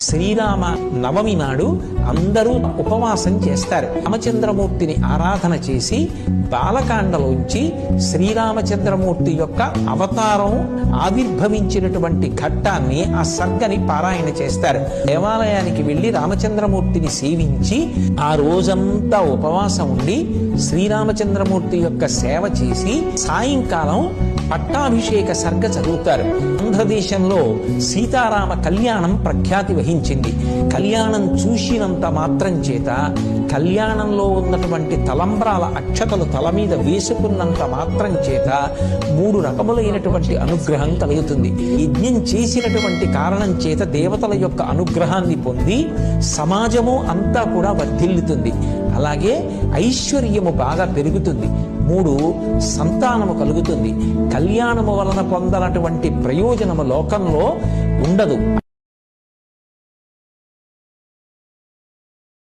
శ్రీరామ నవమి నాడు అందరూ ఉపవాసం చేస్తారు. రామచంద్రమూర్తిని ఆరాధన చేసి బాలకాండలోంచి శ్రీరామచంద్రమూర్తి యొక్క అవతారం ఆవిర్భవించినటువంటి ఘట్టాన్ని, ఆ సర్గని పారాయణ చేస్తారు. దేవాలయానికి వెళ్లి రామచంద్రమూర్తిని సేవించి ఆ రోజంతా ఉపవాసం ఉండి శ్రీరామచంద్రమూర్తి యొక్క సేవ చేసి సాయంకాలం పట్టాభిషేక సర్గ చదువుతారు. ఆంధ్రదేశంలో సీతారామ కళ్యాణం ప్రఖ్యాతి వహించింది. కళ్యాణం చూసినంత మాత్రం చేత, కళ్యాణంలో ఉన్నటువంటి తలంబ్రాల అక్షతలు తల మీద వేసుకున్నంత మాత్రం చేత 3 రకములైనటువంటి అనుగ్రహం కలుగుతుంది. యజ్ఞం చేసినటువంటి కారణం చేత దేవతల యొక్క అనుగ్రహాన్ని పొంది సమాజము అంతా కూడా వర్ధిల్లుతుంది. అలాగే ఐశ్వర్యము బాగా పెరుగుతుంది. 3 సంతానము కలుగుతుంది. కళ్యాణము వలన పొందనటువంటి ప్రయోజనము లోకంలో ఉండదు.